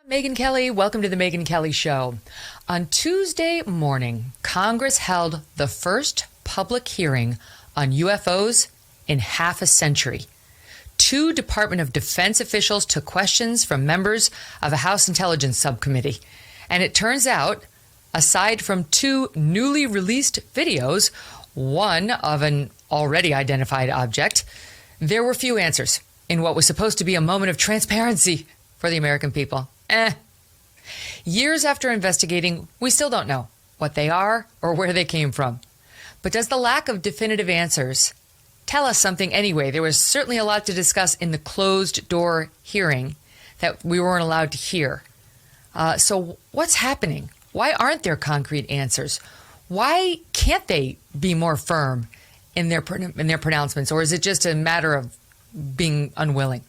Megyn Kelly, welcome to the Megyn Kelly Show. On Tuesday morning, Congress held the first public hearing on UFOs in half a century. Two Department of Defense officials took questions from members of a House Intelligence Subcommittee. And it turns out, aside from two newly released videos, one of an already identified object, there were few answers in what was supposed to be a moment of transparency for the American people. Years after investigating, we still don't know what they are or where they came from. But does the lack of definitive answers tell us something anyway? There was certainly a lot to discuss in the closed-door hearing that we weren't allowed to hear. So what's happening? Why aren't there concrete answers? Why can't they be more firm in their pronouncements? Or is it just a matter of being unwilling?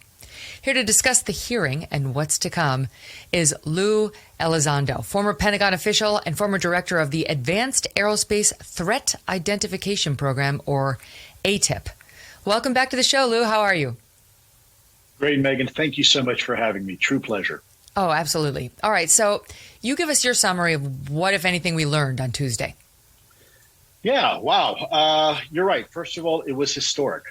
Here to discuss the hearing and what's to come is Luis Elizondo, former Pentagon official and former director of the Advanced Aerospace Threat Identification Program, or AATIP. Welcome back to the show, Lou. How are you? Great, Megan. Thank you so much for having me. True pleasure. Oh, absolutely. All right. So you give us your summary of what, if anything, we learned on Tuesday. Yeah, wow. You're right. First of all, it was historic.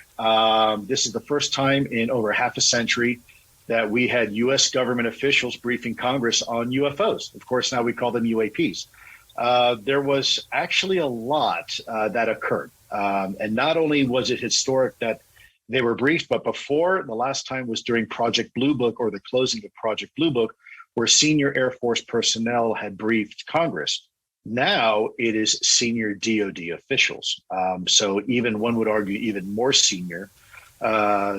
This is the first time in over half a century that we had U.S. government officials briefing Congress on UFOs. Of course, now we call them UAPs. There was actually a lot that occurred. And not only was it historic that they were briefed, but before, the last time was during Project Blue Book, or the closing of Project Blue Book, where senior Air Force personnel had briefed Congress. Now it is senior DOD officials. So even one would argue even more senior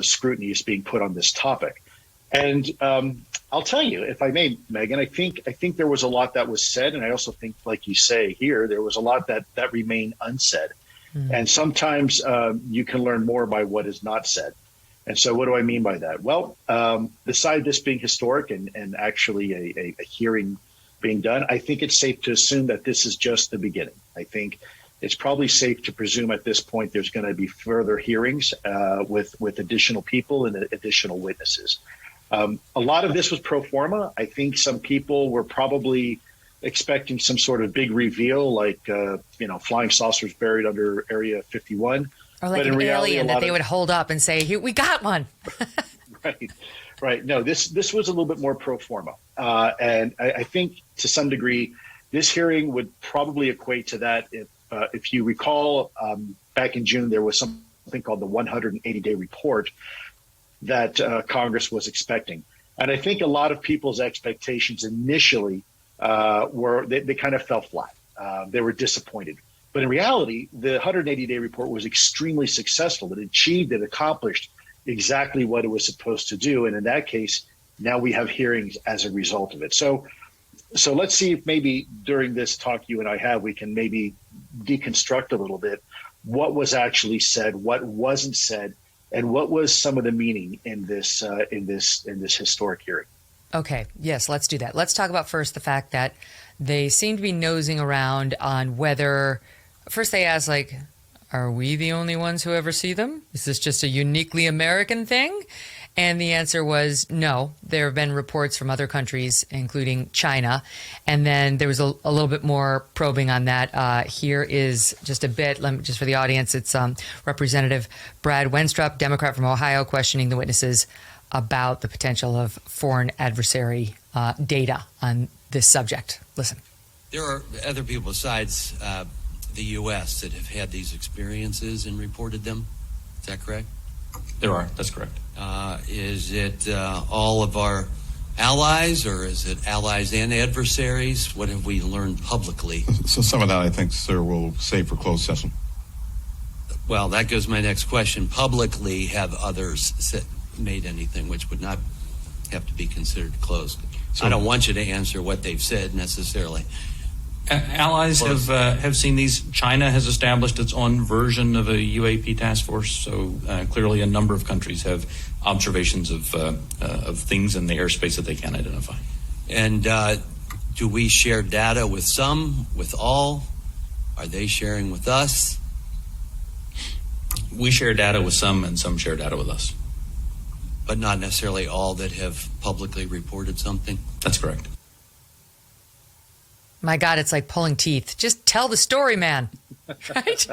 scrutiny is being put on this topic. And I'll tell you, if I may, Megan, I think there was a lot that was said. And I also think, like you say here, there was a lot that remained unsaid. And sometimes you can learn more by what is not said. And so what do I mean by that? Well, beside this being historic and actually a hearing being done, I think it's safe to assume that this is just the beginning. I think it's probably safe to presume at this point there's going to be further hearings with additional people and additional witnesses. A lot of this was pro forma. I think some people were probably expecting some sort of big reveal, like flying saucers buried under Area 51, or like an alien that they would hold up and say, "Here, we got one." Right. No, this was a little bit more pro forma. And I think to some degree, this hearing would probably equate to that. If you recall, back in June, there was something called the 180-day report that Congress was expecting. And I think a lot of people's expectations initially were they kind of fell flat. They were disappointed. But in reality, the 180-day report was extremely successful. It achieved, it accomplished exactly what it was supposed to do. And in that case, now we have hearings as a result of it. So let's see if maybe during this talk you and I have, we can maybe deconstruct a little bit what was actually said, what wasn't said, and what was some of the meaning in this historic hearing. Okay. Yes, let's do that. Let's talk about first the fact that they seem to be nosing around on whether, first they asked, like, are we the only ones who ever see them? Is this just a uniquely American thing? And the answer was no. There have been reports from other countries, including China. And then there was a little bit more probing on that. Here is just a bit, just for the audience. It's Representative Brad Wenstrup, Democrat from Ohio, questioning the witnesses about the potential of foreign adversary data on this subject. Listen. There are other people besides the U.S. that have had these experiences and reported them. Is that correct? There are. That's correct. Is it all of our allies, or is it allies and adversaries? What have we learned publicly? So some of that, I think, sir, we'll save for closed session. Well, that goes to my next question. Publicly, have others made anything which would not have to be considered closed? So, I don't want you to answer what they've said necessarily. Allies have seen these. China has established its own version of a UAP task force. So clearly, a number of countries have observations of things in the airspace that they can't identify. And do we share data with some, with all? Are they sharing with us? We share data with some, and some share data with us. but not necessarily all that have publicly reported something? That's correct. My God, it's like pulling teeth. Just tell the story, man. Right?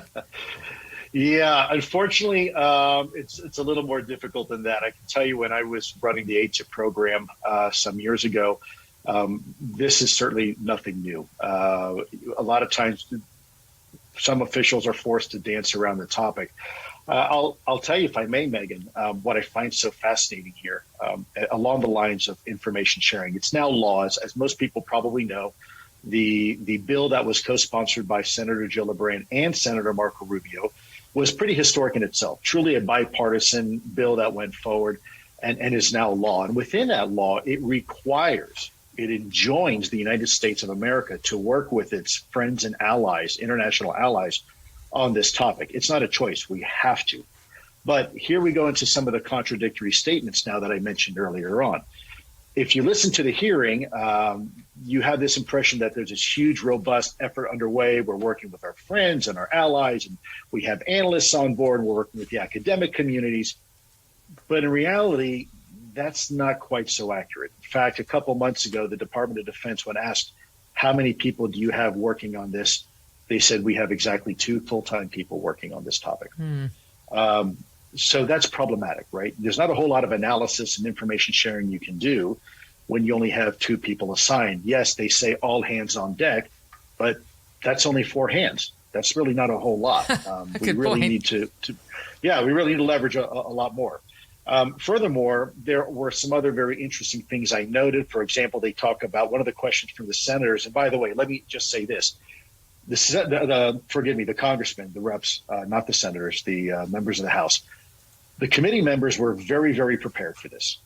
Yeah, unfortunately, it's a little more difficult than that. I can tell you when I was running the AATIP program some years ago, this is certainly nothing new. A lot of times, some officials are forced to dance around the topic. I'll tell you, if I may, Megyn, what I find so fascinating here, along the lines of information sharing. It's now law, as most people probably know. The bill that was co-sponsored by Senator Jill LeBrand and Senator Marco Rubio was pretty historic in itself, truly a bipartisan bill that went forward and is now law. And within that law, it enjoins the United States of America to work with its friends and allies, international allies, on this topic. It's not a choice. We have to. But here we go into some of the contradictory statements now that I mentioned earlier on. If you listen to the hearing, you have this impression that there's this huge, robust effort underway. We're working with our friends and our allies, and we have analysts on board, and we're working with the academic communities. But in reality, that's not quite so accurate. In fact, a couple months ago, the Department of Defense, when asked, how many people do you have working on this? They said, we have exactly 2 full-time people working on this topic. So that's problematic, right? There's not a whole lot of analysis and information sharing you can do when you only have 2 people assigned. Yes, they say all hands on deck, but that's only 4 hands. That's really not a whole lot. We really need to leverage a lot more. Furthermore, there were some other very interesting things I noted. For example, they talk about one of the questions from the senators. And by the way, let me just say this. The congressmen, the reps, not the senators, the members of the House. The committee members were very, very prepared for this.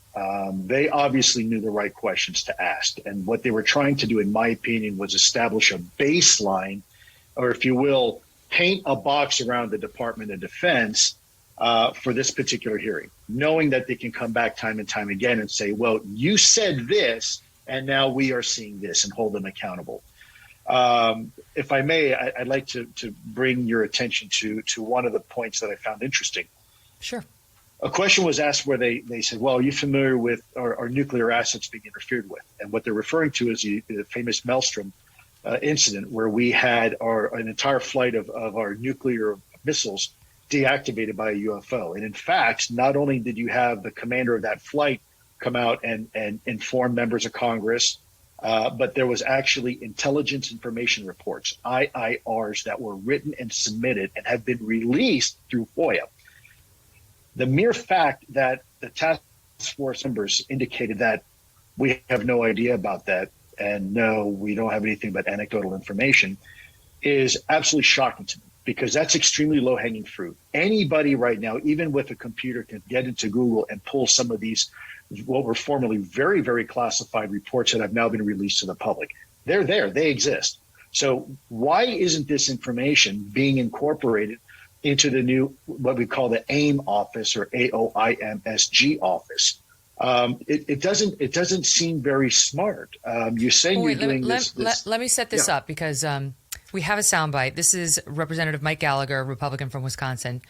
They obviously knew the right questions to ask. And what they were trying to do, in my opinion, was establish a baseline, or if you will, paint a box around the Department of Defense for this particular hearing, knowing that they can come back time and time again and say, well, you said this, and now we are seeing this, and hold them accountable. If I may, I'd like to bring your attention to one of the points that I found interesting. Sure. A question was asked where they said, well, are you familiar with our nuclear assets being interfered with? And what they're referring to is the famous Maelstrom incident, where we had an entire flight of our nuclear missiles deactivated by a UFO. And in fact, not only did you have the commander of that flight come out and inform members of Congress, but there was actually intelligence information reports, IIRs, that were written and submitted and have been released through FOIA. The mere fact that the task force members indicated that we have no idea about that, and no, we don't have anything but anecdotal information, is absolutely shocking to me, because that's extremely low-hanging fruit. Anybody right now, even with a computer, can get into Google and pull some of these what were formerly very, very classified reports that have now been released to the public. They're there. They exist. So why isn't this information being incorporated into the new, what we call the AIM office, or AOIMSG office? It doesn't seem very smart. You're saying you're doing this. Let me set this up, because we have a soundbite. This is Representative Mike Gallagher, Republican from Wisconsin,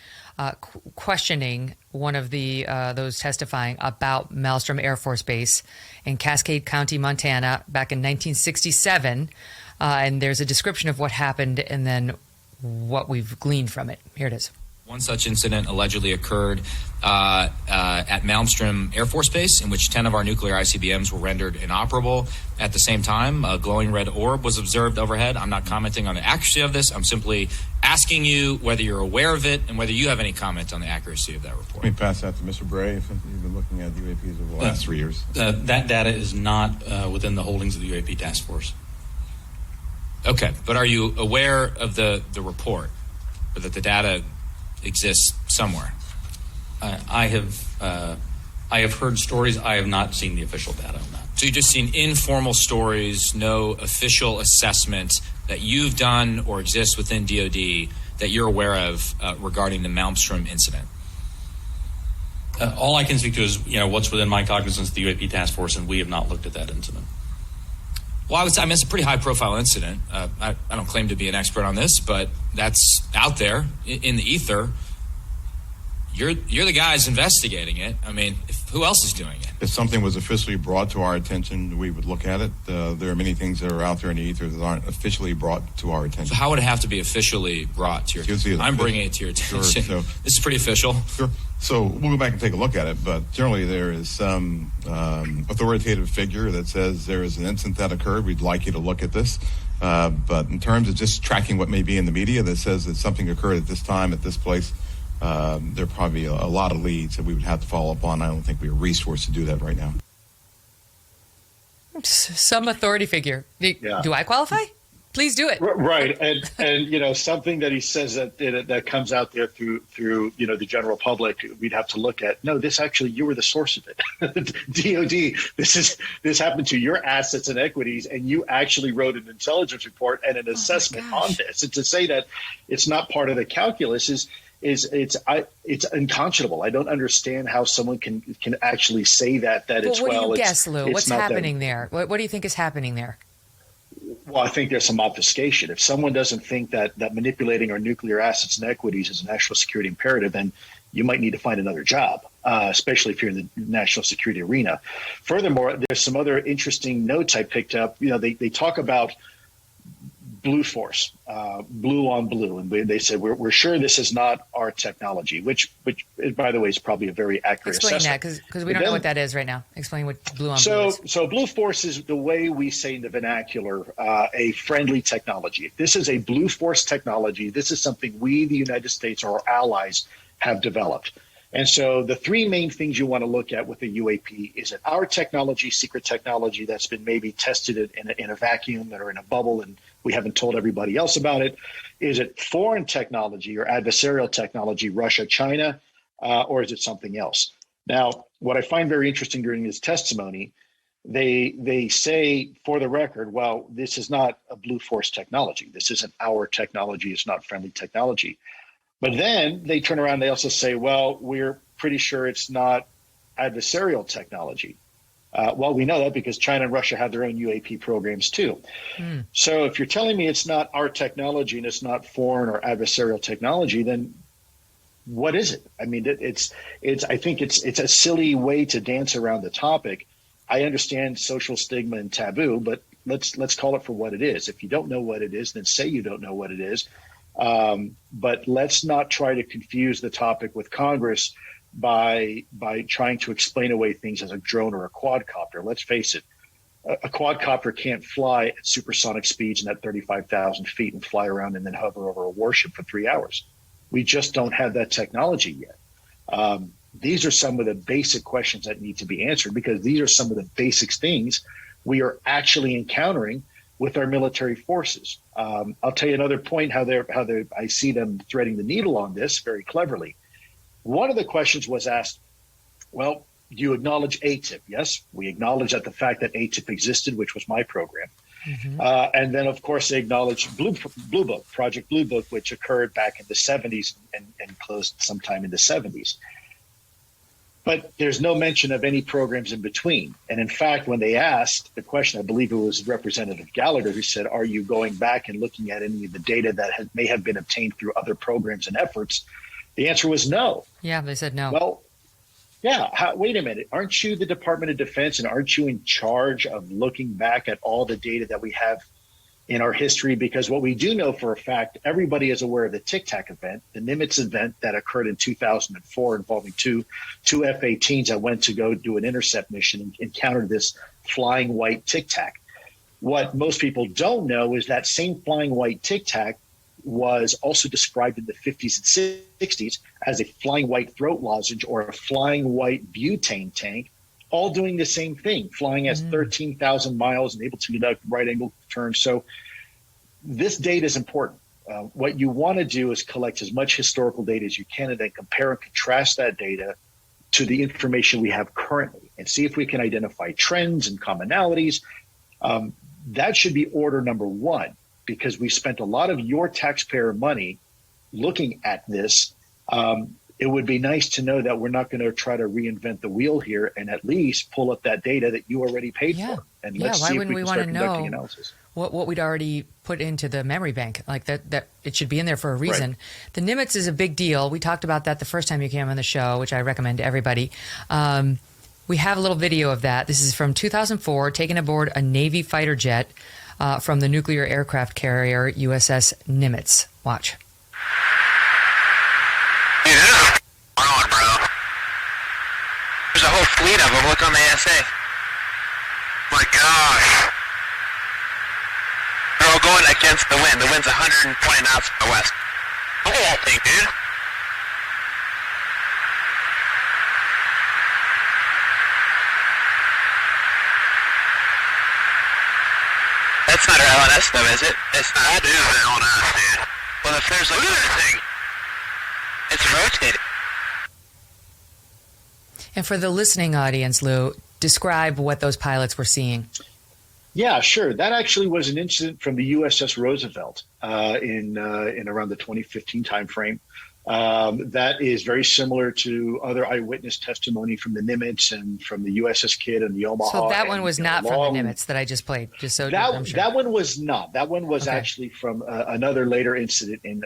questioning one of those testifying about Maelstrom Air Force Base in Cascade County, Montana, back in 1967. And there's a description of what happened and then what we've gleaned from it. Here it is. One such incident allegedly occurred at Malmstrom Air Force Base, in which 10 of our nuclear ICBMs were rendered inoperable. At the same time, a glowing red orb was observed overhead. I'm not commenting on the accuracy of this. I'm simply asking you whether you're aware of it and whether you have any comment on the accuracy of that report. Let me pass that to Mr. Bray. You've been looking at UAPs over the last 3 years. That data is not within the holdings of the UAP task force. Okay, but are you aware of the report, or that the data exists somewhere? I have heard stories. I have not seen the official data on that. So you've just seen informal stories, no official assessment that you've done or exists within DoD that you're aware of regarding the Malmstrom incident? All I can speak to is what's within my cognizance of the UAP task force, and we have not looked at that incident. Well, I would say, it's a pretty high-profile incident. I don't claim to be an expert on this, but that's out there in the ether. you're the guys investigating it. I mean, who else is doing it? If something was officially brought to our attention, we would look at it. There are many things that are out there in the ether that aren't officially brought to our attention. So how would it have to be officially brought to your attention? I'm bringing it to your attention. Sure, this is pretty official. Sure. So we'll go back and take a look at it, but generally there is some authoritative figure that says there is an incident that occurred. We'd like you to look at this. But in terms of just tracking what may be in the media that says that something occurred at this time, at this place, there are probably a lot of leads that we would have to follow up on. I don't think we are resourced to do that right now. Some authority figure. Do I qualify? Please do it. Right, and something that he says that comes out there through the general public, we'd have to look at. No, this actually, you were the source of it. DOD, this happened to your assets and equities, and you actually wrote an intelligence report and an assessment on this. And to say that it's not part of the calculus is it's unconscionable. I don't understand how someone can actually say that it's what do you guess, Lou? What's happening there? What do you think is happening there? Well, I think there's some obfuscation. If someone doesn't think that manipulating our nuclear assets and equities is a national security imperative, then you might need to find another job, especially if you're in the national security arena. Furthermore, there's some other interesting notes I picked up. They talk about blue force, blue on blue. And they said, we're sure this is not our technology, which by the way, is probably a very accurate assessment. Explain that, because we don't know what that is right now. Explain what blue on blue is. So blue force is the way we say in the vernacular, a friendly technology. If this is a blue force technology, this is something we, the United States, or our allies have developed. And so the three main things you want to look at with a UAP is it our technology, secret technology that's been maybe tested in a vacuum or in a bubble and we haven't told everybody else about it? Is it foreign technology or adversarial technology, Russia, China, or is it something else? Now, what I find very interesting during this testimony, they say, for the record, well, this is not a blue force technology. This isn't our technology. It's not friendly technology. But then they turn around, they also say, well, we're pretty sure it's not adversarial technology. Well, we know that because China and Russia have their own UAP programs too. So if you're telling me it's not our technology and it's not foreign or adversarial technology, then what is it? I mean, I think it's a silly way to dance around the topic. I understand social stigma and taboo, but let's call it for what it is. If you don't know what it is, then say you don't know what it is. But let's not try to confuse the topic with Congress by trying to explain away things as a drone or a quadcopter. Let's face it, a quadcopter can't fly at supersonic speeds and at 35,000 feet and fly around and then hover over a warship for 3 hours. We just don't have that technology yet. These are some of the basic questions that need to be answered because these are some of the basic things we are actually encountering with our military forces. I'll tell you another point how I see them threading the needle on this very cleverly. One of the questions was asked, well, do you acknowledge AATIP? Yes, we acknowledge that the fact that AATIP existed, which was my program. And then, of course, they acknowledged Blue Book, Project Blue Book, which occurred back in the 70s and closed sometime in the 70s. But there's no mention of any programs in between. And in fact, when they asked the question, I believe it was Representative Gallagher who said, are you going back and looking at any of the data that may have been obtained through other programs and efforts? The answer was no. Yeah, they said no. Well, yeah, wait a minute. Aren't you the Department of Defense and aren't you in charge of looking back at all the data that we have in our history? Because what we do know for a fact, everybody is aware of the Tic Tac event, the Nimitz event that occurred in 2004 involving two F-18s that went to go do an intercept mission and encountered this flying white Tic Tac. What most people don't know is that same flying white Tic Tac was also described in the 50s and 60s as a flying white throat lozenge or a flying white butane tank, all doing the same thing, flying at 13,000 miles and able to conduct right angle turns. So this data is important. What you want to do is collect as much historical data as you can and then compare and contrast that data to the information we have currently and see if we can identify trends and commonalities. That should be order number one, because we've spent a lot of your taxpayer money looking at this. it would be nice to know that we're not going to try to reinvent the wheel here, and at least pull up that data that you already paid for. And let's see if we can start conducting analysis. What we'd already put into the memory bank, like that it should be in there for a reason. Right. The Nimitz is a big deal. We talked about that the first time you came on the show, which I recommend to everybody. We have a little video of that. This is from 2004, taken aboard a Navy fighter jet from the nuclear aircraft carrier USS Nimitz. Watch. Dude, this is wrong, bro. There's a whole fleet of them. Look on the ASA. My gosh. They're all going against the wind. The wind's 120 knots from the west. Look at that thing, dude. That's not our LNS though, is it? It's not. That is the LNS, dude. Well, if there's like... Look at that thing. It's rotating. And for the listening audience, Lou, describe what those pilots were seeing. Yeah, sure. That actually was an incident from the USS Roosevelt in around the 2015 timeframe. That is very similar to other eyewitness testimony from the Nimitz and from the USS Kidd and the Omaha. So that one was not from the Nimitz that I just played. Just so I'm sure. That one was not. That one was actually from another later incident in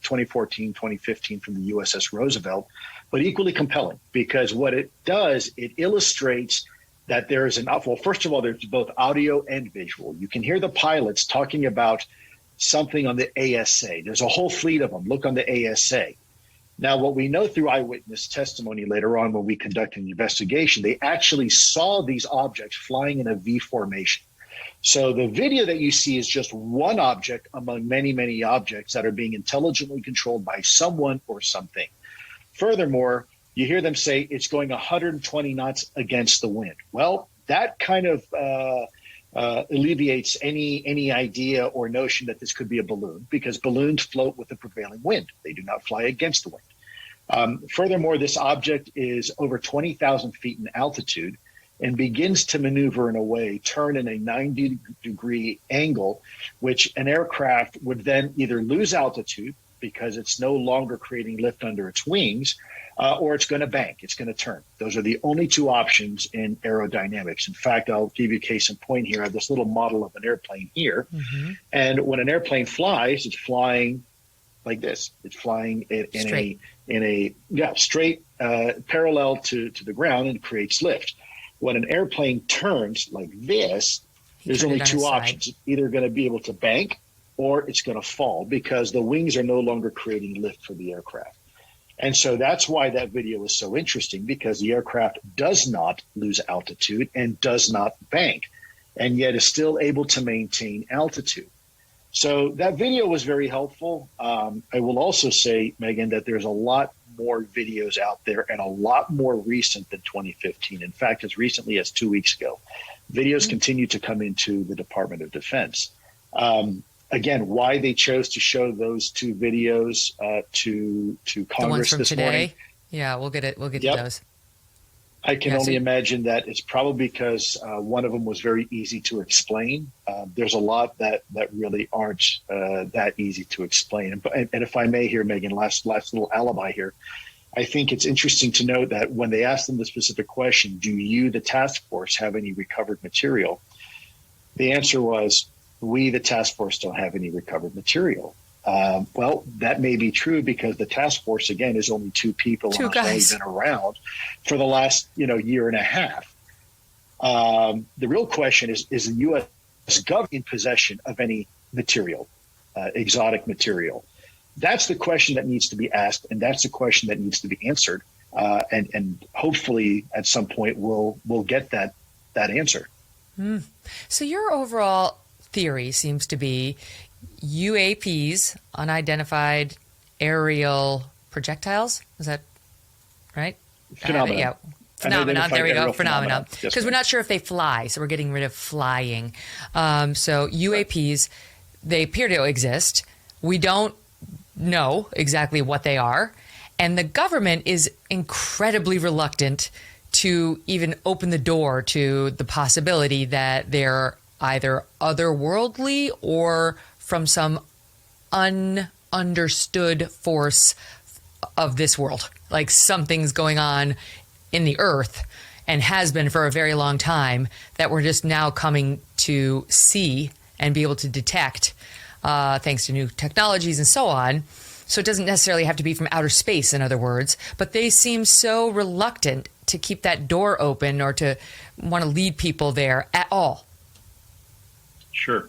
2014, 2015 from the USS Roosevelt, but equally compelling because what it does, it illustrates that there is well, first of all, there's both audio and visual. You can hear the pilots talking about something on the ASA. There's a whole fleet of them. Look on the ASA. Now, what we know through eyewitness testimony later on when we conduct an investigation, they actually saw these objects flying in a V formation. So the video that you see is just one object among many, many objects that are being intelligently controlled by someone or something. Furthermore, you hear them say it's going 120 knots against the wind. Well, that kind of alleviates any idea or notion that this could be a balloon because balloons float with the prevailing wind. They do not fly against the wind. Furthermore, this object is over 20,000 feet in altitude and begins to maneuver in a way, turn in a 90-degree angle, which an aircraft would then either lose altitude because it's no longer creating lift under its wings, or it's going to bank, it's going to turn. Those are the only two options in aerodynamics. In fact, I'll give you a case in point here. I have this little model of an airplane here. Mm-hmm. And when an airplane flies, it's flying like this. It's flying in a straight parallel to the ground and creates lift. When an airplane turns like this, there's only two options. It's either going to be able to bank or it's going to fall because the wings are no longer creating lift for the aircraft. And so that's why that video is so interesting because the aircraft does not lose altitude and does not bank and yet is still able to maintain altitude. So that video was very helpful. I will also say, Megyn, that there's a lot more videos out there and a lot more recent than 2015. In fact, as recently as 2 weeks ago, videos continue to come into the Department of Defense. Again, why they chose to show those two videos to Congress the ones from this today? morning. Yeah, we'll get it. We'll get to those. I can only imagine that it's probably because one of them was very easy to explain. There's a lot that really aren't that easy to explain. And if I may here, Megyn, last little alibi here. I think it's interesting to note that when they asked them the specific question, do you, the task force, have any recovered material? The answer was, we, the task force, don't have any recovered material. Well, that may be true because the task force, again, is only two people and have only been around for the last year and a half. The real question is the U.S. government in possession of any material, exotic material? That's the question that needs to be asked, and that's the question that needs to be answered. And hopefully at some point we'll get that answer. So your overall theory seems to be UAPs, unidentified aerial projectiles. Is that right? Phenomenon. Phenomenon. There we go. Phenomenon. Because we're not sure if they fly, so we're getting rid of flying. So UAPs, they appear to exist. We don't know exactly what they are. And the government is incredibly reluctant to even open the door to the possibility that they're either otherworldly or from some ununderstood force of this world. Like something's going on in the earth and has been for a very long time that we're just now coming to see and be able to detect thanks to new technologies and so on. So it doesn't necessarily have to be from outer space, in other words, but they seem so reluctant to keep that door open or to want to lead people there at all. Sure.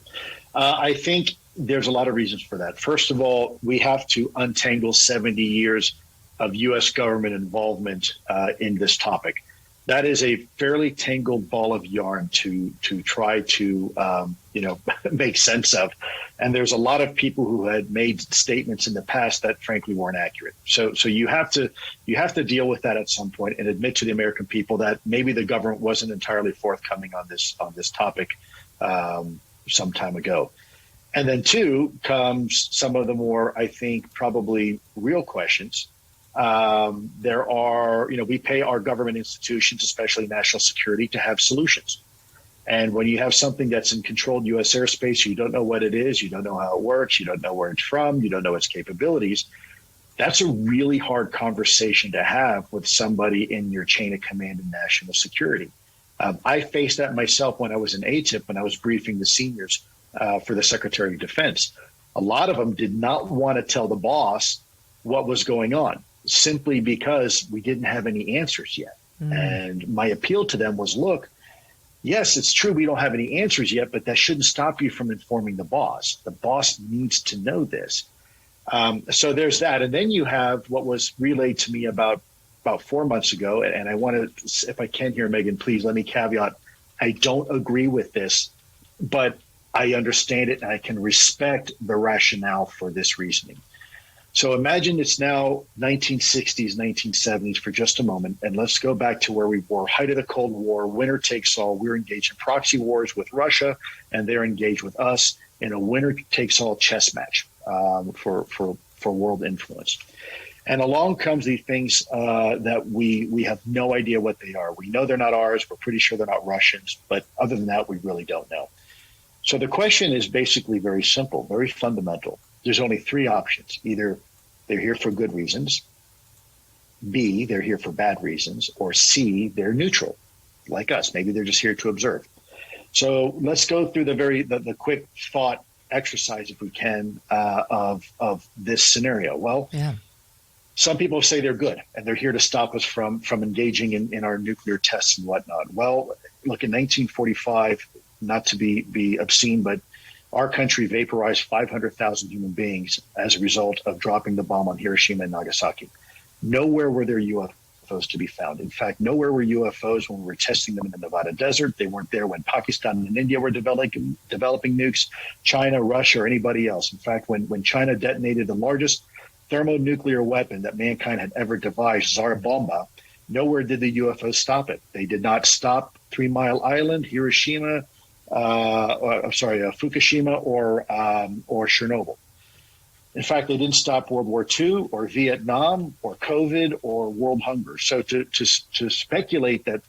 I think there's a lot of reasons for that. First of all, we have to untangle 70 years of U.S. government involvement in this topic. That is a fairly tangled ball of yarn to try to make sense of, and there's a lot of people who had made statements in the past that frankly weren't accurate. So you have to deal with that at some point and admit to the American people that maybe the government wasn't entirely forthcoming on this topic some time ago. And then two comes some of the more, I think, probably real questions. There are, we pay our government institutions, especially national security, to have solutions. And when you have something that's in controlled U.S. airspace, you don't know what it is, you don't know how it works, you don't know where it's from, you don't know its capabilities. That's a really hard conversation to have with somebody in your chain of command in national security. I faced that myself when I was in AATIP, when I was briefing the seniors for the Secretary of Defense. A lot of them did not want to tell the boss what was going on, simply because we didn't have any answers yet. And my appeal to them was, look, yes, it's true we don't have any answers yet, but that shouldn't stop you from informing the boss. The boss needs to know this. So there's that. And then you have what was relayed to me about 4 months ago. And I want to, if I can here, Megyn, please let me caveat, I don't agree with this, but I understand it and I can respect the rationale for this reasoning. So imagine it's now 1960s, 1970s for just a moment, and let's go back to where we were, height of the Cold War, winner takes all. We're engaged in proxy wars with Russia, and they're engaged with us in a winner takes all chess match for world influence. And along comes these things that we have no idea what they are. We know they're not ours. We're pretty sure they're not Russians, but other than that, we really don't know. So the question is basically very simple, very fundamental. There's only three options. Either they're here for good reasons, B, they're here for bad reasons, or C, they're neutral, like us. Maybe they're just here to observe. So let's go through the quick thought exercise, if we can, of this scenario. Well, some people say they're good and they're here to stop us from engaging in our nuclear tests and whatnot. Well, look, in 1945, not to be obscene, but our country vaporized 500,000 human beings as a result of dropping the bomb on Hiroshima and Nagasaki. Nowhere were there UFOs to be found. In fact, nowhere were UFOs when we were testing them in the Nevada desert. They weren't there when Pakistan and India were developing nukes, China, Russia, or anybody else. In fact, when China detonated the largest thermonuclear weapon that mankind had ever devised, Tsar Bomba, nowhere did the UFOs stop it. They did not stop 3 Mile Island, Hiroshima, Fukushima or Chernobyl. In fact, they didn't stop World War II or Vietnam or COVID or world hunger. So to speculate that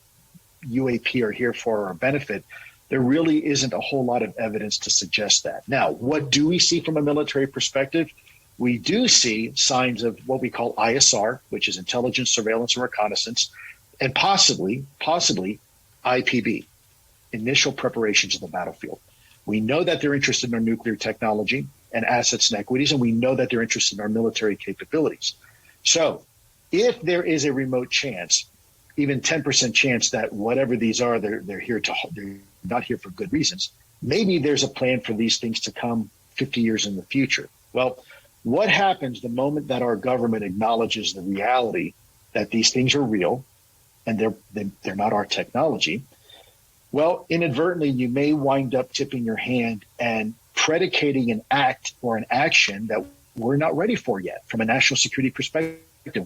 UAP are here for our benefit, there really isn't a whole lot of evidence to suggest that. Now, what do we see from a military perspective? We do see signs of what we call ISR, which is intelligence, surveillance, and reconnaissance, and possibly IPB. Initial preparations of the battlefield. We know that they're interested in our nuclear technology and assets and equities, and we know that they're interested in our military capabilities. So if there is a remote chance, even 10% chance that whatever these are, they're not here for good reasons, maybe there's a plan for these things to come 50 years in the future. Well, what happens the moment that our government acknowledges the reality that these things are real and they're not our technology? Well, inadvertently, you may wind up tipping your hand and predicating an act or an action that we're not ready for yet from a national security perspective.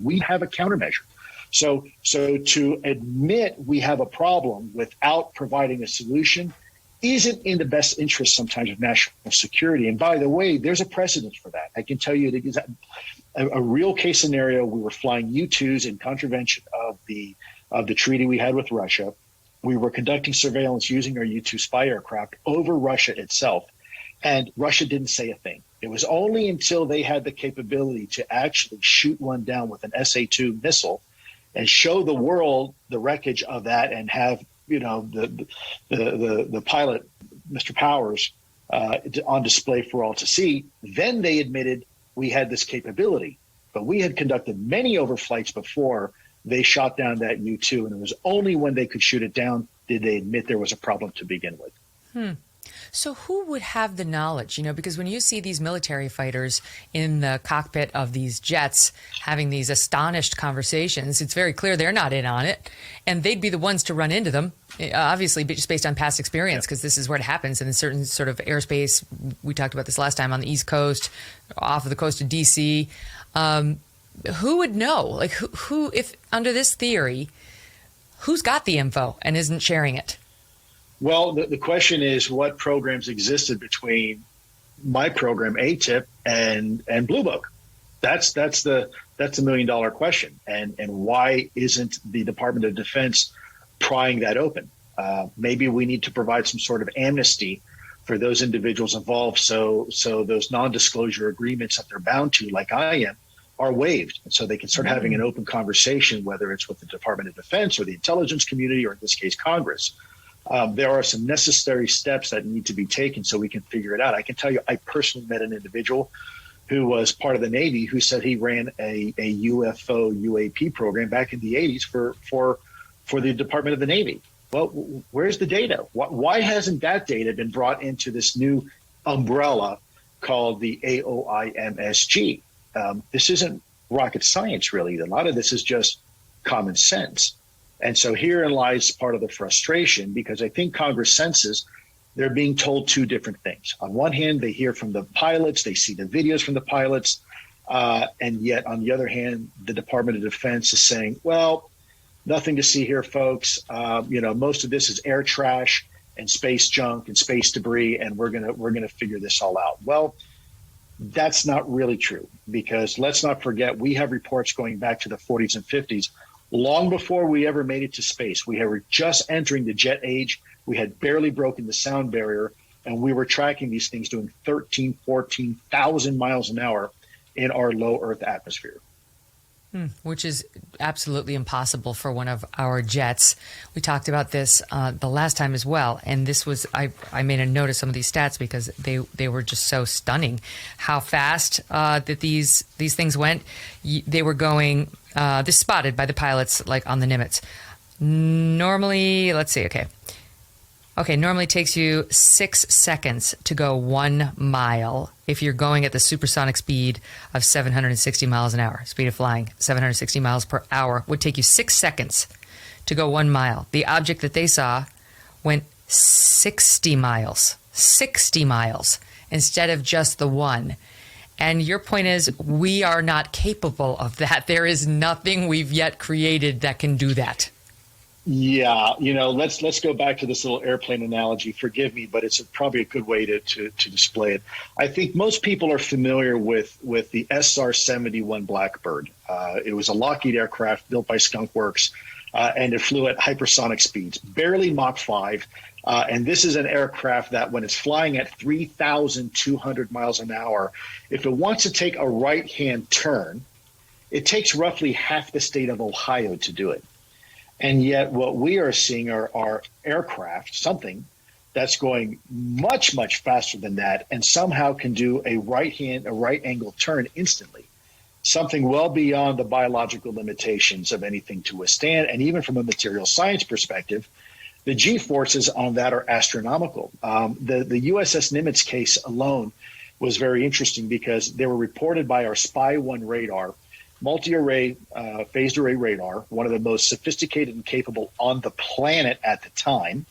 We have a countermeasure. So to admit we have a problem without providing a solution isn't in the best interest sometimes of national security. And by the way, there's a precedent for that. I can tell you that a real case scenario. We were flying U-2s in contravention of the treaty we had with Russia. We were conducting surveillance using our U-2 spy aircraft over Russia itself, and Russia didn't say a thing. It was only until they had the capability to actually shoot one down with an SA-2 missile and show the world the wreckage of that, and have the pilot, Mr. Powers, on display for all to see. Then they admitted we had this capability, but we had conducted many overflights before they shot down that U-2, and it was only when they could shoot it down did they admit there was a problem to begin with. So who would have the knowledge? Because when you see these military fighters in the cockpit of these jets having these astonished conversations, it's very clear they're not in on it, and they'd be the ones to run into them, obviously just based on past experience, because this is where it happens in a certain sort of airspace. We talked about this last time on the East Coast, off of the coast of D.C. Who would know? Like, who, if under this theory, who's got the info and isn't sharing it? Well, the question is what programs existed between my program, AATIP, and Blue Book. That's the $1 million question. And why isn't the Department of Defense prying that open? Maybe we need to provide some sort of amnesty for those individuals involved, so those non-disclosure agreements that they're bound to, like I am, are waived, and so they can start having an open conversation, whether it's with the Department of Defense or the intelligence community, or in this case, Congress. There are some necessary steps that need to be taken so we can figure it out. I can tell you, I personally met an individual who was part of the Navy who said he ran a UFO UAP program back in the 80s for the Department of the Navy. Well, where's the data? Why hasn't that data been brought into this new umbrella called the AOIMSG? This isn't rocket science, really. A lot of this is just common sense. And so herein lies part of the frustration, because I think Congress senses they're being told two different things. On one hand, they hear from the pilots, they see the videos from the pilots, and yet on the other hand, the Department of Defense is saying, well, nothing to see here, folks. Most of this is air trash and space junk and space debris, and we're gonna figure this all out. Well, that's not really true, because let's not forget, we have reports going back to the 40s and 50s, long before we ever made it to space. We were just entering the jet age. We had barely broken the sound barrier, and we were tracking these things doing 14,000 miles an hour in our low Earth atmosphere. Which is absolutely impossible for one of our jets. We talked about this the last time as well, and this was I made a note of some of these stats because they were just so stunning. How fast that these things went. They were going. This spotted by the pilots, like on the Nimitz. Normally, let's see. Okay, normally takes you 6 seconds to go 1 mile if you're going at the supersonic speed of 760 miles an hour. Speed of flying, 760 miles per hour, would take you 6 seconds to go 1 mile. The object that they saw went 60 miles instead of just the one. And your point is, we are not capable of that. There is nothing we've yet created that can do that. Yeah, let's go back to this little airplane analogy. Forgive me, but it's probably a good way to display it. I think most people are familiar with the SR-71 Blackbird. It was a Lockheed aircraft built by Skunk Works, and it flew at hypersonic speeds, barely Mach 5. And this is an aircraft that when it's flying at 3,200 miles an hour, if it wants to take a right-hand turn, it takes roughly half the state of Ohio to do it. And yet what we are seeing are aircraft, something that's going much, much faster than that, and somehow can do a right angle turn instantly, something well beyond the biological limitations of anything to withstand. And even from a material science perspective, the G-forces on that are astronomical. The USS Nimitz case alone was very interesting because they were reported by our Spy-1 radar, multi-array phased array radar, one of the most sophisticated and capable on the planet at the time.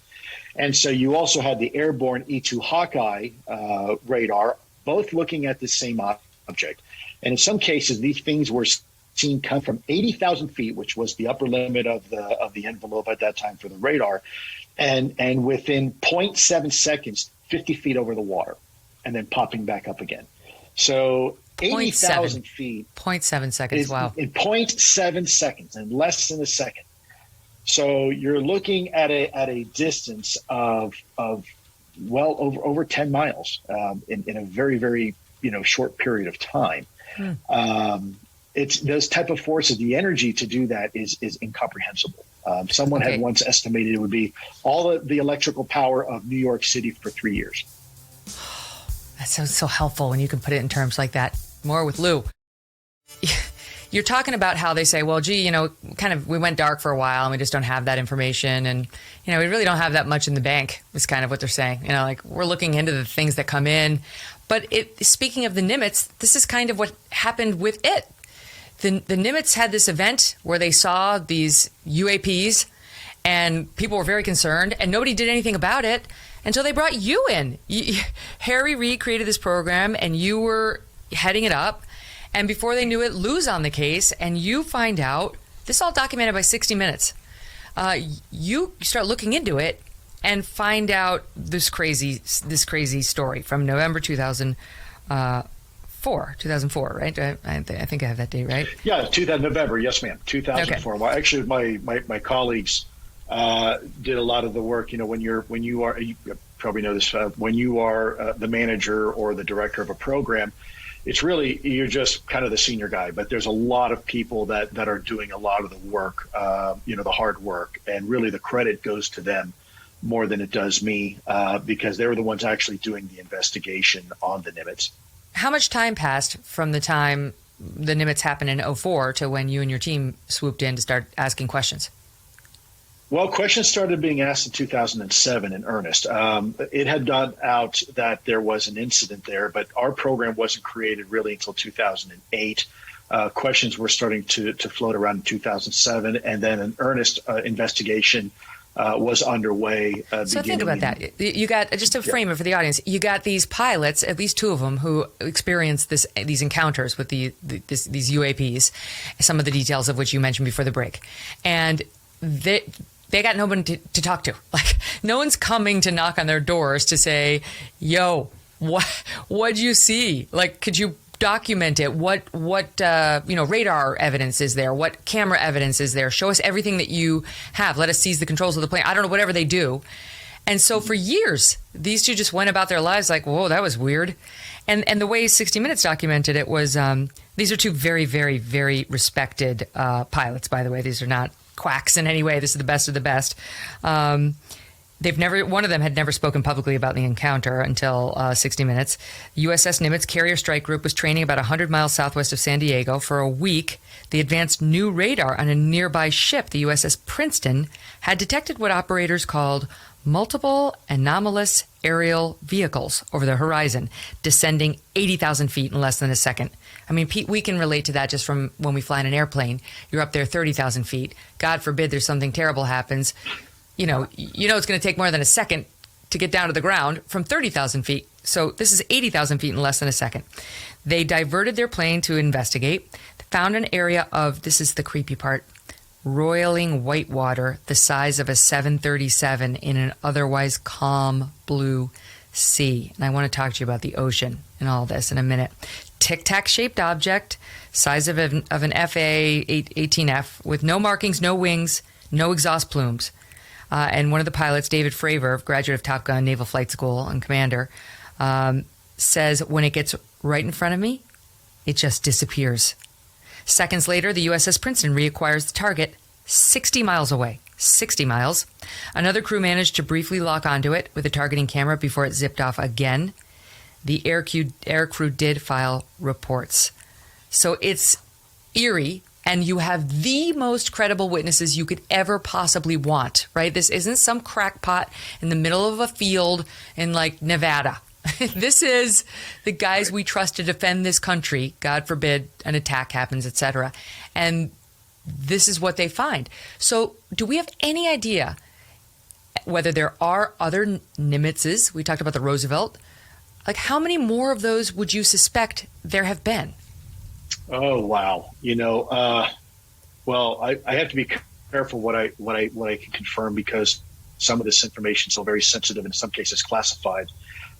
And so you also had the airborne E-2 Hawkeye radar, both looking at the same object. And in some cases, these things were seen come from 80,000 feet, which was the upper limit of the envelope at that time for the radar, and within 0.7 seconds, 50 feet over the water, and then popping back up again. So 80,000 feet. 0.7 seconds, wow. In 0.7 seconds, in less than a second. So you're looking at a distance of well over 10 miles in a very, very short period of time. It's those type of forces. The energy to do that is incomprehensible. Someone had once estimated it would be all the electrical power of New York City for 3 years. That sounds so helpful when you can put it in terms like that. More with Lou. You're talking about how they say, well, gee, we went dark for a while and we just don't have that information. And, we really don't have that much in the bank is kind of what they're saying. We're looking into the things that come in. But speaking of the Nimitz, this is kind of what happened with it. The Nimitz had this event where they saw these UAPs and people were very concerned and nobody did anything about it until they brought you in. Harry Reid created this program and you were heading it up. And before they knew it, Lou's on the case and you find out, this is all documented by 60 Minutes. You start looking into it and find out this crazy story from November 2004, right? I think I have that date right. Yeah, November. Yes, ma'am. 2004. Okay. Well, actually, my colleagues did a lot of the work. When you are, you probably know this, when you are the manager or the director of a program, it's really, you're just kind of the senior guy, but there's a lot of people that are doing a lot of the work, the hard work, and really the credit goes to them more than it does me, because they were the ones actually doing the investigation on the Nimitz. How much time passed from the time the Nimitz happened in 2004 to when you and your team swooped in to start asking questions? Well, questions started being asked in 2007 in earnest. It had got out that there was an incident there, but our program wasn't created really until 2008. Questions were starting to float around in 2007, and then an earnest investigation was underway. So think about that. You got, just to frame it for the audience, you got these pilots, at least two of them, who experienced these encounters with these UAPs, some of the details of which you mentioned before the break. And they got nobody to talk to. No one's coming to knock on their doors to say, yo, what'd you see? Could you document it? What radar evidence is there? What camera evidence is there? Show us everything that you have. Let us seize the controls of the plane. I don't know, whatever they do. And so for years, these two just went about their lives like, whoa, that was weird. And the way 60 Minutes documented it was, these are two very, very, very respected pilots, by the way. These are not quacks in any way. This is the best of the best. One of them had never spoken publicly about the encounter until 60 Minutes. USS Nimitz Carrier Strike Group was training about 100 miles southwest of San Diego. For a week, they advanced new radar on a nearby ship. The USS Princeton had detected what operators called multiple anomalous aerial vehicles over the horizon, descending 80,000 feet in less than a second. I mean, Pete, we can relate to that just from when we fly in an airplane. You're up there 30,000 feet. God forbid there's something terrible happens. It's going to take more than a second to get down to the ground from 30,000 feet. So this is 80,000 feet in less than a second. They diverted their plane to investigate, found an area of, this is the creepy part, roiling white water the size of a 737 in an otherwise calm blue sea. And I want to talk to you about the ocean and all this in a minute. Tic-tac shaped object, size of an FA-18F, with no markings, no wings, no exhaust plumes. And one of the pilots, David Fravor, graduate of Top Gun Naval Flight School and commander, says, when it gets right in front of me, it just disappears. Seconds later, the USS Princeton reacquires the target 60 miles away. 60 miles. Another crew managed to briefly lock onto it with a targeting camera before it zipped off again. The air crew did file reports. So it's eerie, and you have the most credible witnesses you could ever possibly want, right? This isn't some crackpot in the middle of a field in Nevada. This is the guys we trust to defend this country. God forbid an attack happens, etc. And this is what they find. So do we have any idea whether there are other Nimitzes? We talked about the Roosevelt. How many more of those would you suspect there have been? Oh, wow. Well, I have to be careful what I can confirm, because some of this information is still very sensitive, in some cases classified.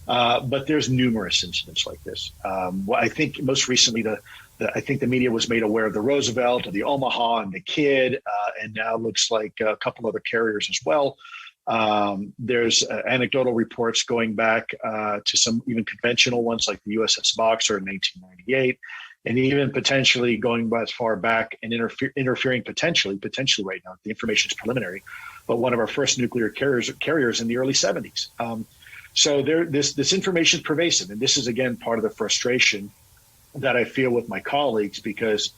But there's numerous incidents like this. I think most recently, I think the media was made aware of the Roosevelt, of the Omaha, and the Kidd, and now looks like a couple other carriers as well. There's anecdotal reports going back to some even conventional ones like the USS Boxer in 1998, and even potentially going as far back and interfering potentially right now. The information is preliminary, but one of our first nuclear carriers in the early 70s. So this information is pervasive, and this is again part of the frustration that I feel with my colleagues, because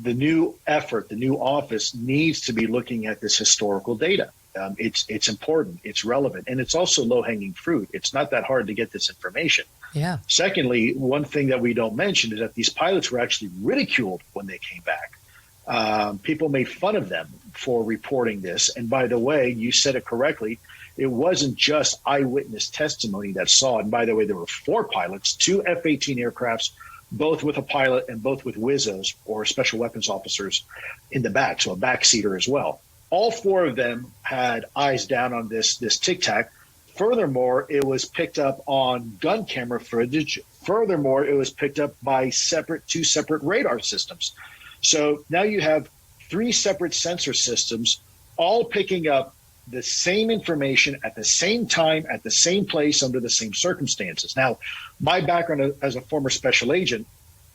the new effort, the new office needs to be looking at this historical data. It's important, it's relevant, and it's also low-hanging fruit. It's not that hard to get this information. Yeah. Secondly, one thing that we don't mention is that these pilots were actually ridiculed when they came back. People made fun of them for reporting this. And by the way, you said it correctly. It wasn't just eyewitness testimony that saw it. And by the way, there were 4 pilots, 2 F-18 aircrafts, both with a pilot and both with WISOs, or special weapons officers, in the back, so a backseater as well. All 4 of them had eyes down on this Tic Tac. Furthermore, it was picked up on gun camera footage. Furthermore, it was picked up by 2 separate radar systems. So now you have 3 separate sensor systems all picking up the same information at the same time, at the same place, under the same circumstances. Now, my background as a former special agent,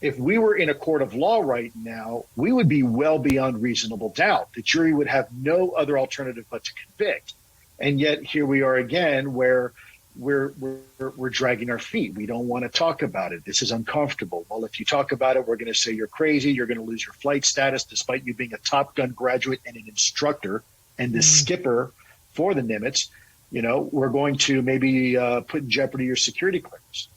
if we were in a court of law right now, we would be well beyond reasonable doubt. The jury would have no other alternative but to convict. And yet here we are again, where we're dragging our feet. We don't want to talk about it. This is uncomfortable. Well, if you talk about it, we're going to say you're crazy. You're going to lose your flight status, despite you being a Top Gun graduate and an instructor and the skipper for the Nimitz. We're going to maybe put in jeopardy your security clearance.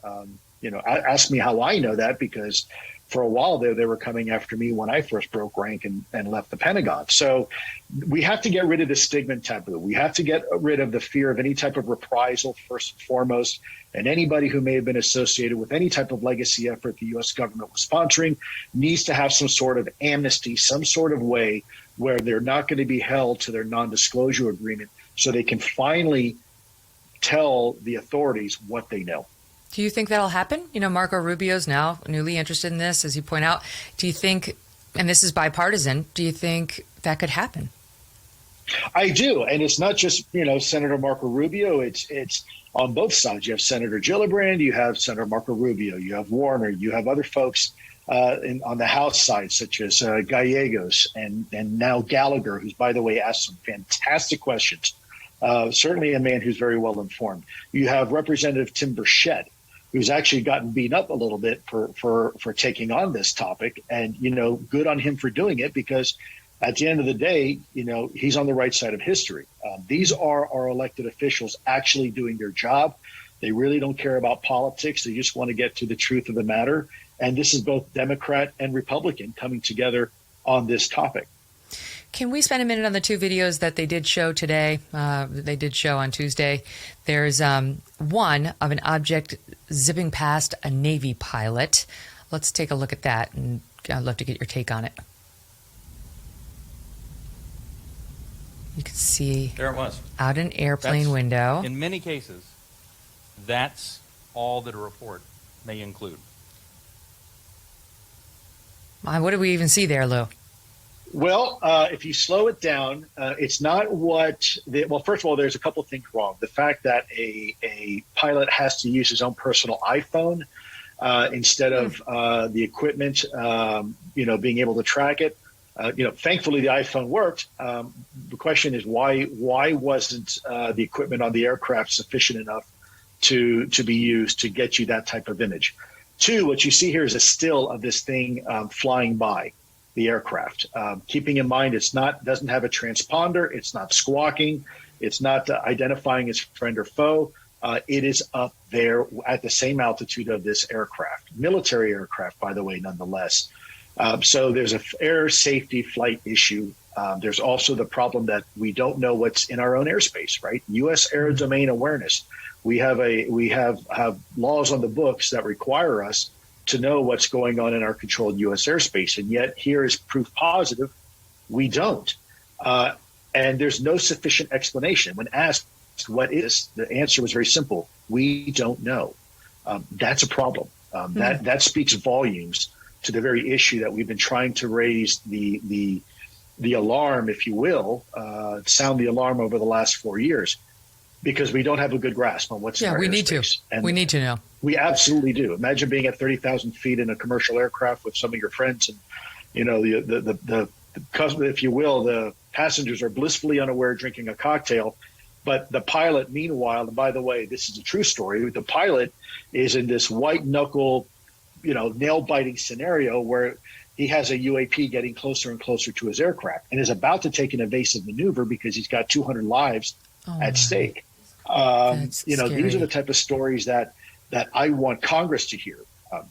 Ask me how I know that, because for a while there, they were coming after me when I first broke rank and left the Pentagon. So we have to get rid of the stigma and taboo. We have to get rid of the fear of any type of reprisal, first and foremost. And anybody who may have been associated with any type of legacy effort the U.S. government was sponsoring needs to have some sort of amnesty, some sort of way where they're not going to be held to their non-disclosure agreement, so they can finally tell the authorities what they know. Do you think that'll happen? Marco Rubio's now newly interested in this, as you point out. Do you think, and this is bipartisan, do you think that could happen? I do. And it's not just, Senator Marco Rubio. It's on both sides. You have Senator Gillibrand, you have Senator Marco Rubio, you have Warner, you have other folks on the House side, such as Gallegos and now Gallagher, who's, by the way, asked some fantastic questions. Certainly a man who's very well informed. You have Representative Tim Burchett, who's actually gotten beat up a little bit for taking on this topic. And, good on him for doing it, because at the end of the day, he's on the right side of history. These are our elected officials actually doing their job. They really don't care about politics. They just want to get to the truth of the matter. And this is both Democrat and Republican coming together on this topic. Can we spend a minute on the 2 videos that they did show today? They did show on Tuesday. There's one of an object zipping past a Navy pilot. Let's take a look at that, and I'd love to get your take on it. You can see there it was, out an airplane window. In many cases, that's all that a report may include. What did we even see there, Lou? Well, if you slow it down, it's not what well, first of all, there's a couple of things wrong. The fact that a pilot has to use his own personal iPhone instead of the equipment, being able to track it. Thankfully the iPhone worked. The question is why wasn't the equipment on the aircraft sufficient enough to be used to get you that type of image? 2, what you see here is a still of this thing flying by the aircraft. Keeping in mind, doesn't have a transponder. It's not squawking. It's not identifying its friend or foe. It is up there at the same altitude of this aircraft, military aircraft, by the way, nonetheless. So there's an air safety flight issue. There's also the problem that we don't know what's in our own airspace, right? U.S. air domain awareness. We have laws on the books that require us to know what's going on in our controlled U.S. airspace. And yet here is proof positive we don't. And there's no sufficient explanation. When asked what is, the answer was very simple. We don't know. That's a problem. That speaks volumes to the very issue that we've been trying to raise the the alarm, if you will, sound the alarm over the last 4 years, because we don't have a good grasp on what's in our we need to. airspace. And we need to know. We absolutely do. Imagine being at 30,000 feet in a commercial aircraft with some of your friends, and the if you will, the passengers are blissfully unaware drinking a cocktail, but the pilot, meanwhile, and by the way, this is a true story, the pilot is in this white knuckle, nail biting scenario where he has a UAP getting closer and closer to his aircraft and is about to take an evasive maneuver because he's got 200 lives at stake. These are the type of stories that I want Congress to hear.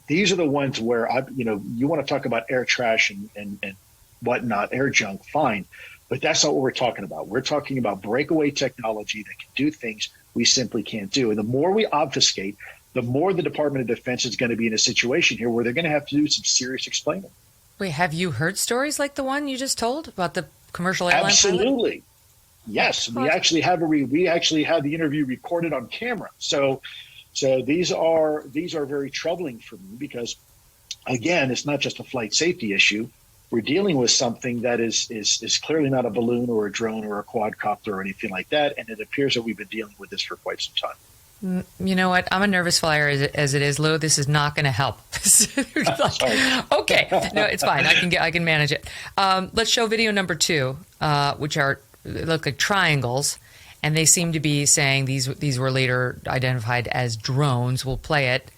These are the ones where you want to talk about air trash and whatnot, air junk, fine. But that's not what we're talking about. We're talking about breakaway technology that can do things we simply can't do. And the more we obfuscate, the more the Department of Defense is going to be in a situation here where they're going to have to do some serious explaining. Wait, have you heard stories like the one you just told about the commercial airline Absolutely. pilot? Yes, we actually have the interview recorded on camera. So these are very troubling for me because, again, it's not just a flight safety issue. We're dealing with something that is clearly not a balloon or a drone or a quadcopter or anything like that, and it appears that we've been dealing with this for quite some time. You know what? I'm a nervous flyer as it is, Lou. This is not going to help. Okay, no, it's fine. I can manage it. Let's show video number 2, which look like triangles, and they seem to be saying these were later identified as drones. We'll play it.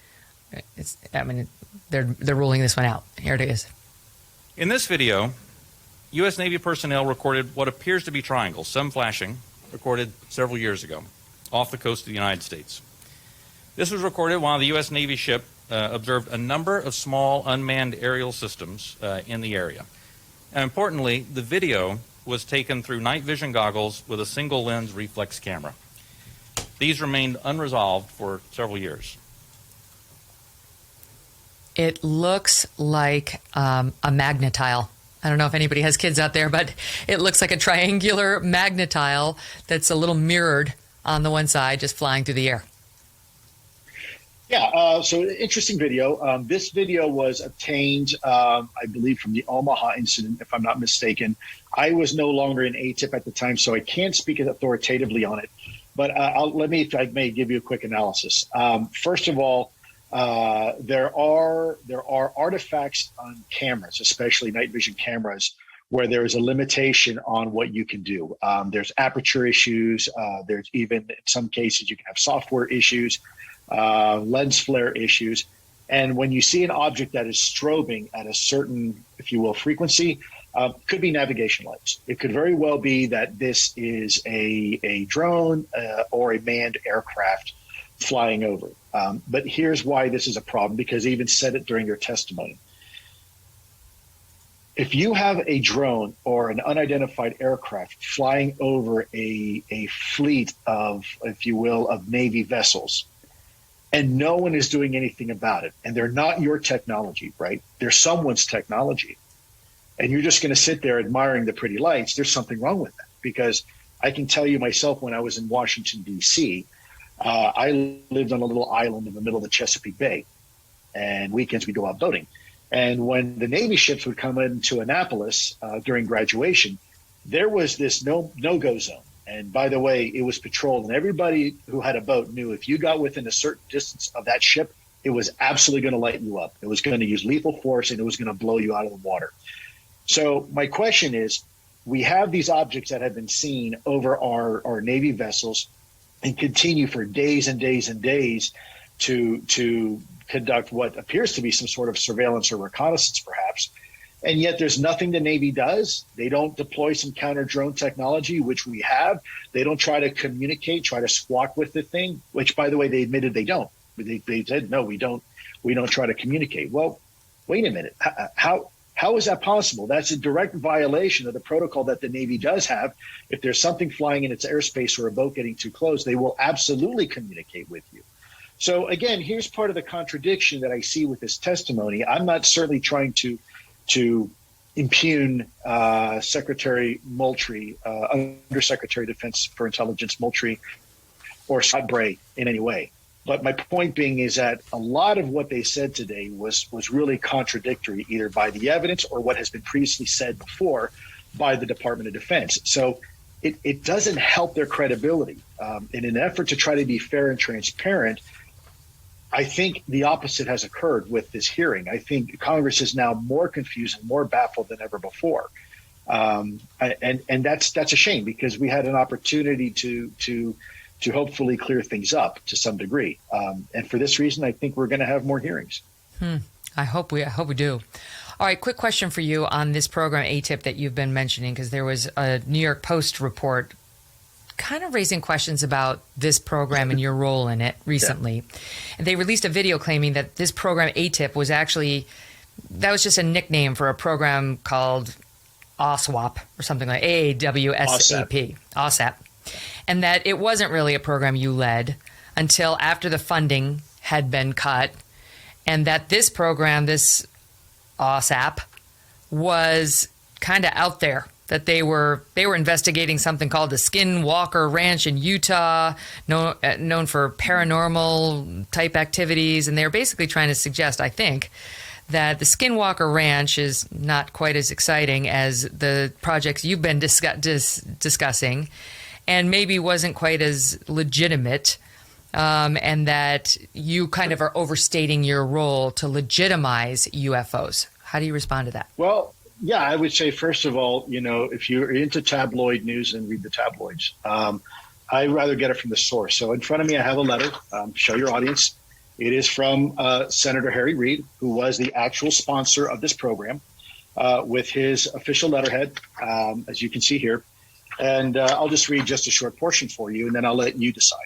They're ruling this one out. Here it is. In this video, U.S. Navy personnel recorded what appears to be triangles, some flashing, recorded several years ago, off the coast of the United States. This was recorded while the U.S. Navy ship observed a number of small unmanned aerial systems in the area. And importantly, the video was taken through night vision goggles with a single lens reflex camera. These remained unresolved for several years. It looks like a magnetile. I don't know if anybody has kids out there, but it looks like a triangular magnetile that's a little mirrored on the one side, just flying through the air. Yeah, so interesting video. This video was obtained, I believe, from the Omaha incident, if I'm not mistaken. I was no longer in AATIP at the time, so I can't speak authoritatively on it. But if I may give you a quick analysis. First of all, there are artifacts on cameras, especially night vision cameras, where there is a limitation on what you can do. There's aperture issues. There's even, in some cases, you can have software issues, lens flare issues. And when you see an object that is strobing at a certain, if you will, frequency, could be navigation lights. It could very well be that this is a drone or a manned aircraft flying over. But here's why this is a problem, because they even said it during your testimony. If you have a drone or an unidentified aircraft flying over a fleet of, if you will, of Navy vessels, and no one is doing anything about it, and they're not your technology, right? They're someone's technology, and you're just going to sit there admiring the pretty lights, there's something wrong with that. Because I can tell you myself, when I was in Washington, D.C., I lived on a little island in the middle of the Chesapeake Bay, and weekends we go out boating. And when the Navy ships would come into Annapolis during graduation, there was this no-go zone. And by the way, it was patrolled, and everybody who had a boat knew if you got within a certain distance of that ship, it was absolutely going to light you up. It was going to use lethal force, and it was going to blow you out of the water. So my question is, we have these objects that have been seen over our Navy vessels and continue for days and days and days to conduct what appears to be some sort of surveillance or reconnaissance, perhaps. And yet there's nothing the Navy does. They don't deploy some counter-drone technology, which we have. They don't try to communicate, try to squawk with the thing, which, by the way, they admitted they don't. They said, no, we don't try to communicate. Well, wait a minute. How is that possible? That's a direct violation of the protocol that the Navy does have. If there's something flying in its airspace or a boat getting too close, they will absolutely communicate with you. So again, here's part of the contradiction that I see with this testimony. I'm not certainly trying to impugn Secretary Moultrie, Undersecretary of Defense for Intelligence Moultrie, or Scott Bray in any way. But my point being is that a lot of what they said today was really contradictory, either by the evidence or what has been previously said before. by the Department of Defense. So it doesn't help their credibility. In an effort to try to be fair and transparent, I think the opposite has occurred with this hearing. I think Congress is now more confused and more baffled than ever before. And that's a shame, because we had an opportunity to hopefully clear things up to some degree. And for this reason, I think we're going to have more hearings. I hope we do. All right, quick question for you on this program AATIP that you've been mentioning, because there was a New York Post report kind of raising questions about this program and your role in it recently. Yeah. And they released a video claiming that this program AATIP was just a nickname for a program called OSWAP or something like AAWSAP, OSAP. And that it wasn't really a program you led until after the funding had been cut, and that this program, this OSAP, was kind of out there, that they were investigating something called the Skinwalker Ranch in Utah, known for paranormal type activities, and they were basically trying to suggest, I think, that the Skinwalker Ranch is not quite as exciting as the projects you've been discussing, and maybe wasn't quite as legitimate, and that you kind of are overstating your role to legitimize UFOs. How do you respond to that? Well, yeah, I would say, first of all, if you're into tabloid news, and read the tabloids. I'd rather get it from the source. So in front of me, I have a letter. Show your audience. It is from Senator Harry Reid, who was the actual sponsor of this program, with his official letterhead, as you can see here. And I'll just read just a short portion for you, and then I'll let you decide.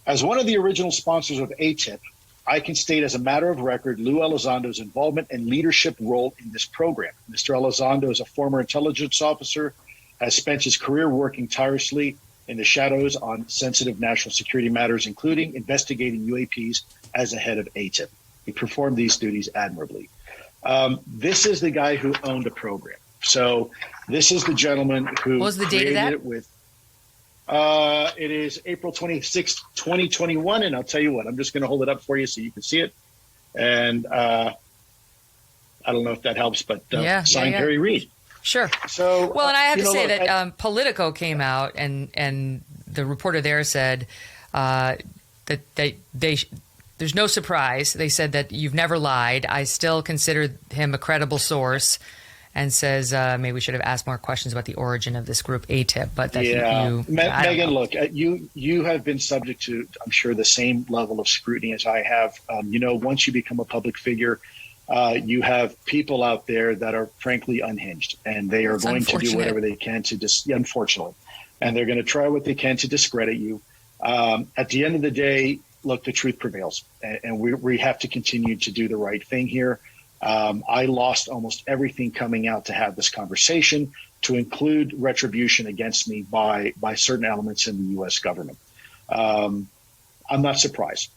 As one of the original sponsors of AATIP, I can state as a matter of record Lou Elizondo's involvement and leadership role in this program. Mr. Elizondo is a former intelligence officer, has spent his career working tirelessly in the shadows on sensitive national security matters, including investigating UAPs as the head of AATIP. He performed these duties admirably. This is the guy who owned the program. So this is the gentleman who what was the date of that? It with. It is April 26, 2021, and I'll tell you what, I'm just going to hold it up for you so you can see it. And I don't know if that helps, but signed Harry Reid. Sure. So, well, and I have to say that Politico came out, and the reporter there said that there's no surprise. They said that you've never lied. I still consider him a credible source, and says maybe we should have asked more questions about the origin of this group AATIP. But that's Megyn, look, you have been subject to, I'm sure, the same level of scrutiny as I have. Once you become a public figure, you have people out there that are frankly unhinged, and they are going to do whatever they can to unfortunately, and they're going to try what they can to discredit you. At the end of the day, look, the truth prevails, and we have to continue to do the right thing here. I lost almost everything coming out to have this conversation, to include retribution against me by certain elements in the U.S. government. I'm not surprised.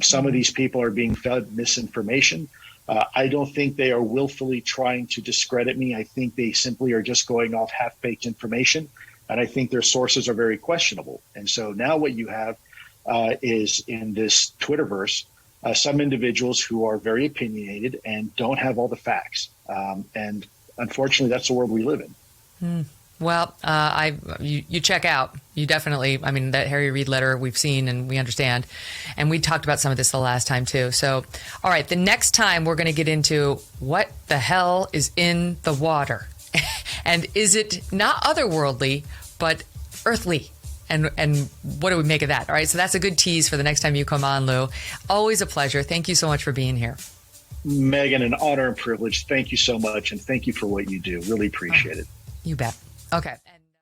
Some of these people are being fed misinformation. I don't think they are willfully trying to discredit me. I think they simply are just going off half-baked information, and I think their sources are very questionable. And so now what you have is, in this Twitterverse, some individuals who are very opinionated and don't have all the facts. And unfortunately, that's the world we live in. Well, you check out. You definitely, that Harry Reid letter we've seen and we understand. And we talked about some of this the last time too. So, all right, the next time we're going to get into what the hell is in the water. And is it not otherworldly, but earthly? And what do we make of that? All right, so that's a good tease for the next time you come on, Lou. Always a pleasure. Thank you so much for being here. Megyn, an honor and privilege. Thank you so much, and thank you for what you do. Really appreciate it. You bet. Okay.